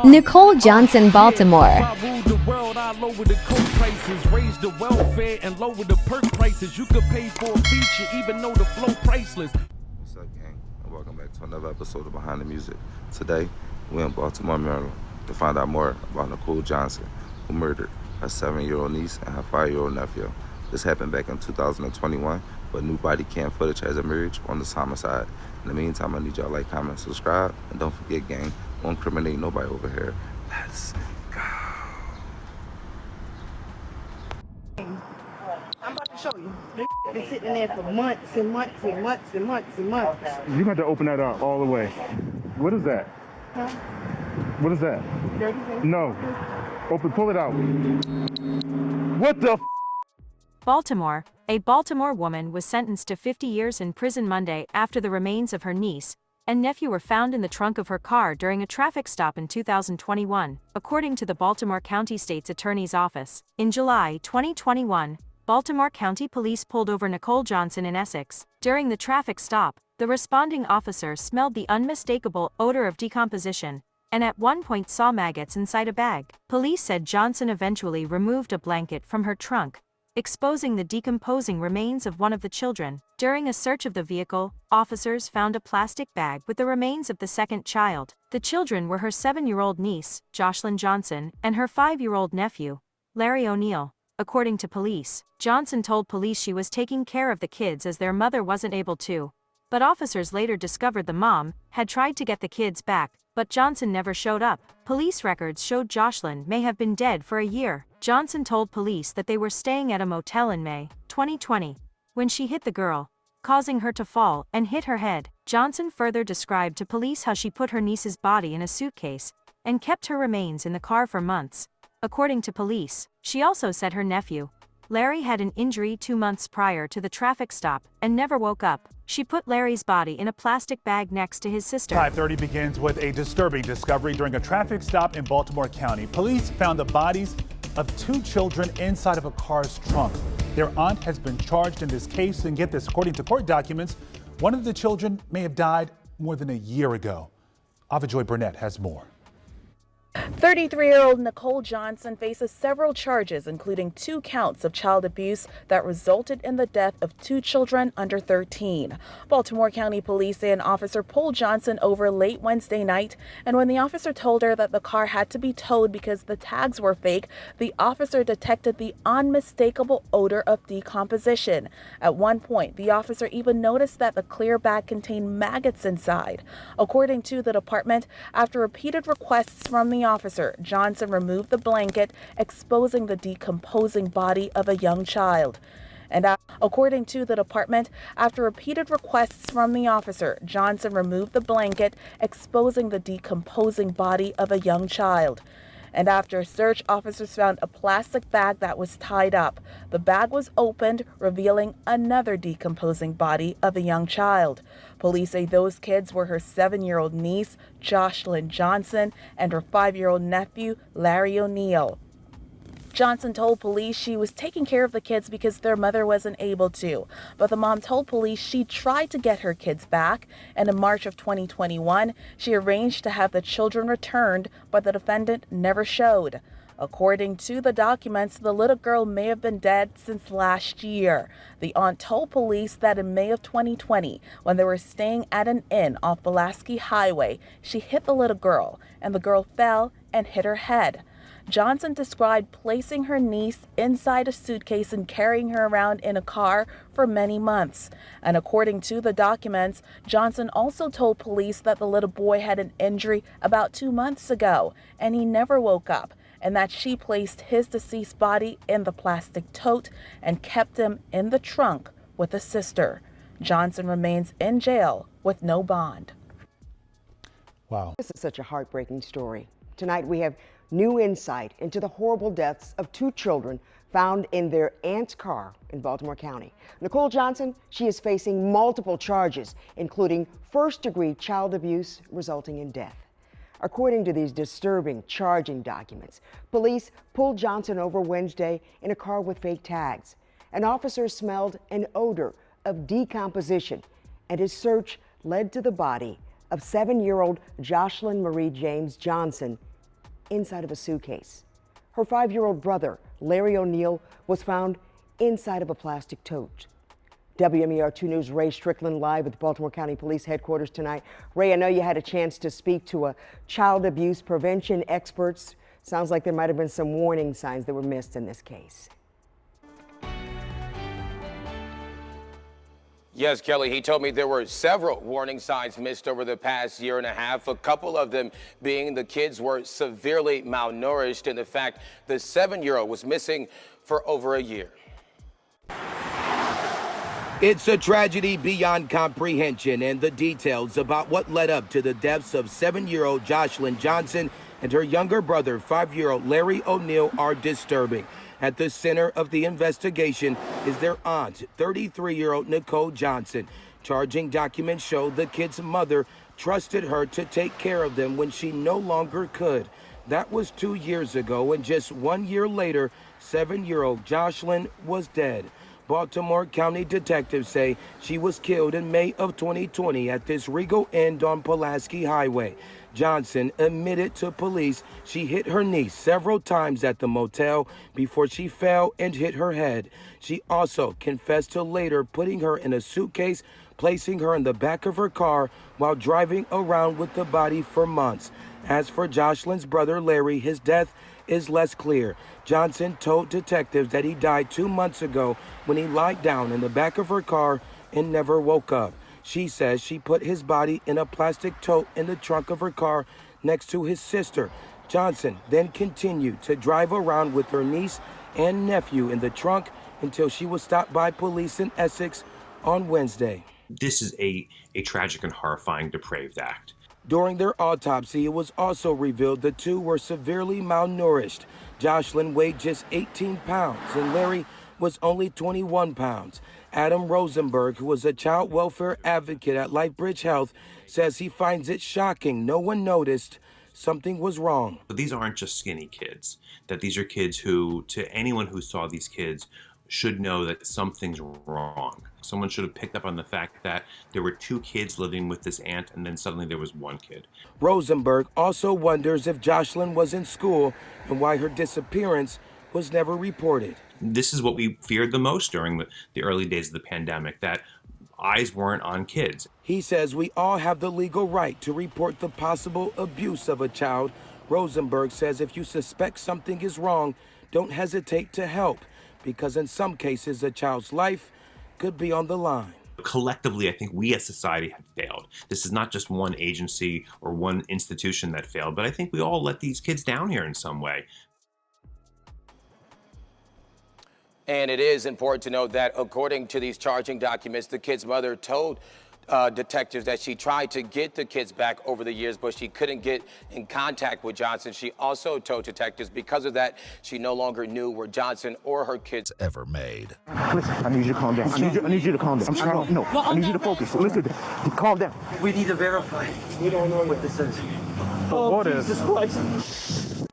Nicole Johnson, Baltimore. I rule the world, I lower the coke prices, raise the welfare and lower the perk prices. You could pay for a feature even though the flow priceless. What's up, gang? And welcome back to another episode of Behind the Music. Today, we're in Baltimore, Maryland to find out more about Nicole Johnson, who murdered her 7-year-old niece and her 5-year-old nephew. This happened back in 2021, but new body cam footage has emerged on this homicide. In the meantime, I need y'all to like, comment, subscribe, and don't forget, gang, don't incriminate nobody over here. Let's go. I'm about to show you. They've been sitting there for months and months and months and months and months. You got to open that up all the way. What is that? Huh? What is that? Dirty things? No. Open, pull it out. What the f? Baltimore, a Baltimore woman was sentenced to 50 years in prison Monday after the remains of her niece and nephew were found in the trunk of her car during a traffic stop in 2021, according to the Baltimore County State's Attorney's Office. In July 2021, Baltimore County Police pulled over Nicole Johnson in Essex. During the traffic stop, the responding officer smelled the unmistakable odor of decomposition and at one point saw maggots inside a bag. Police said Johnson eventually removed a blanket from her trunk, exposing the decomposing remains of one of the children. During a search of the vehicle, officers found a plastic bag with the remains of the second child. The children were her 7-year-old niece, Jocelyn Johnson, and her 5-year-old nephew, Larry O'Neill. According to police, Johnson told police she was taking care of the kids as their mother wasn't able to. But officers later discovered the mom had tried to get the kids back, but Johnson never showed up. Police records showed Jocelyn may have been dead for a year. Johnson told police that they were staying at a motel in May 2020 when she hit the girl, causing her to fall and hit her head. Johnson further described to police how she put her niece's body in a suitcase and kept her remains in the car for months. According to police, she also said her nephew, Larry, had an injury 2 months prior to the traffic stop and never woke up. She put Larry's body in a plastic bag next to his sister. 5:30 begins with a disturbing discovery during a traffic stop in Baltimore County. Police found the bodies of 2 children inside of a car's trunk. Their aunt has been charged in this case, and get this, according to court documents, one of the children may have died more than a year ago. Avajoy Burnett has more. 33-year-old Nicole Johnson faces several charges, including 2 counts of child abuse that resulted in the death of 2 children under 13. Baltimore County Police say an officer pulled Johnson over late Wednesday night, and when the officer told her that the car had to be towed because the tags were fake, the officer detected the unmistakable odor of decomposition. At one point, the officer even noticed that the clear bag contained maggots inside. According to the department, after repeated requests from the officer, Johnson removed the blanket, exposing the decomposing body of a young child. And according to the department, after repeated requests from the officer, Johnson removed the blanket, exposing the decomposing body of a young child. And after a search, officers found a plastic bag that was tied up. The bag was opened, revealing another decomposing body of a young child. Police say those kids were her 7-year-old niece, Jocelyn Johnson, and her 5-year-old nephew, Larry O'Neill. Johnson told police she was taking care of the kids because their mother wasn't able to. But the mom told police she tried to get her kids back, and in March of 2021, she arranged to have the children returned, but the defendant never showed. According to the documents, the little girl may have been dead since last year. The aunt told police that in May of 2020, when they were staying at an inn off Pulaski Highway, she hit the little girl, and the girl fell and hit her head. Johnson described placing her niece inside a suitcase and carrying her around in a car for many months. And according to the documents, Johnson also told police that the little boy had an injury about 2 months ago, and he never woke up, and that she placed his deceased body in the plastic tote and kept him in the trunk with a sister. Johnson remains in jail with no bond. Wow. This is such a heartbreaking story. Tonight we have new insight into the horrible deaths of 2 children found in their aunt's car in Baltimore County. Nicole Johnson, she is facing multiple charges, including first-degree child abuse resulting in death. According to these disturbing charging documents, police pulled Johnson over Wednesday in a car with fake tags. An officer smelled an odor of decomposition, and his search led to the body of 7-year-old Jocelyn Marie James Johnson inside of a suitcase. Her 5-year-old brother, Larry O'Neill, was found inside of a plastic tote. WMER 2 News' Ray Strickland live at the Baltimore County Police Headquarters tonight. Ray, I know you had a chance to speak to child abuse prevention experts. Sounds like there might have been some warning signs that were missed in this case. Yes, Kelly, he told me there were several warning signs missed over the past year and a half, a couple of them being the kids were severely malnourished and the fact the 7-year-old was missing for over a year. It's a tragedy beyond comprehension, and the details about what led up to the deaths of 7-year-old Jocelyn Johnson and her younger brother, 5-year-old Larry O'Neill, are disturbing. At the center of the investigation is their aunt, 33-year-old Nicole Johnson. Charging documents show the kid's mother trusted her to take care of them when she no longer could. That was 2 years ago, and just 1 year later, 7-year-old Jocelyn was dead. Baltimore County detectives say she was killed in May of 2020 at this Regal Inn on Pulaski Highway. Johnson admitted to police she hit her niece several times at the motel before she fell and hit her head. She also confessed to later putting her in a suitcase, placing her in the back of her car while driving around with the body for months. As for Jocelyn's brother Larry, his death is less clear. Johnson told detectives that he died 2 months ago when he lied down in the back of her car and never woke up. She says she put his body in a plastic tote in the trunk of her car next to his sister. Johnson then continued to drive around with her niece and nephew in the trunk until she was stopped by police in Essex on Wednesday. This is a tragic and horrifying, depraved act. During their autopsy, it was also revealed the two were severely malnourished. Jocelyn weighed just 18 pounds and Larry was only 21 pounds. Adam Rosenberg, who was a child welfare advocate at LifeBridge Health, says he finds it shocking no one noticed something was wrong. But these aren't just skinny kids, that these are kids who, to anyone who saw these kids, should know that something's wrong. Someone should have picked up on the fact that there were 2 kids living with this aunt and then suddenly there was 1 kid. Rosenberg also wonders if Jocelyn was in school and why her disappearance was never reported. This is what we feared the most during the early days of the pandemic, that eyes weren't on kids. He says we all have the legal right to report the possible abuse of a child. Rosenberg says if you suspect something is wrong, don't hesitate to help, because in some cases a child's life could be on the line. Collectively, I think we as society have failed. This is not just one agency or one institution that failed, but I think we all let these kids down here in some way. And it is important to note that according to these charging documents, the kid's mother told detectives that she tried to get the kids back over the years, but she couldn't get in contact with Johnson. She also told detectives because of that, she no longer knew where Johnson or her kids ever made. Listen, I need you to calm down. I need you to calm down. I need you to focus. Listen, calm down. We need to verify. We don't know what this is. What is? Jesus Christ.